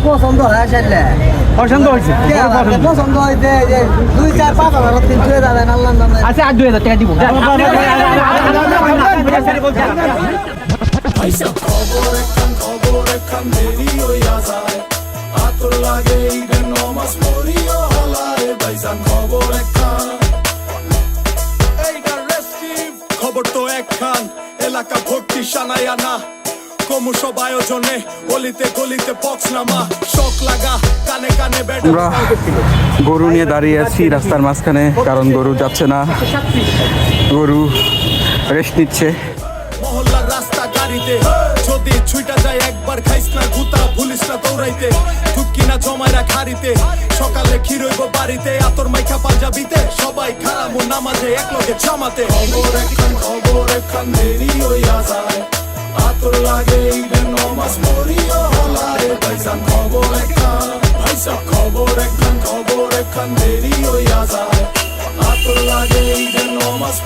পছন্দ হয় আসলে পছন্দ হয়েছে পছন্দ হইতে 2-4-5 হাজার 3 দাদা আল্লাহ নাম আচ্ছা 2,000 টাকা দিব খবর একখান দেরি হইয়া যায় আতর লাগে ইডেন নমাজ পড়িও হলায় ভাইজান খবর একখান এইটা রেস্টিভ খবর তো একখান এলাকা ভর্তি সানায়া না কমু সব আয়োজনে গলিতে গলিতে বক্স নামা শক লাগা কানে কানে বেড়া আমরা গরু নিয়ে দাঁড়িয়ে আছি রাস্তার মাঝখানে, কারণ গরু যাচ্ছে না, গরু রেস্ট নিচ্ছে। মহল্লার রাস্তা গাড়িতে যদি ছুইটা যায় একবার খাইস না গুতা ভুলিস না দৌড়াইতে ঢুকি না জমাইরা খাড়িতে সকালে ক্ষীরইব বাড়িতে আতর মাইখা পাঞ্জাবিতে সবাই খারামো নামাজে একলগে জামাতে খবর একখান দেরি হইয়া যায় আতর লাগে ইডেন নমাজ পড়িও হলায় ভাইজান খবর একখান দেরি হইয়া যায় আতর লাগে ইডেন নমাজ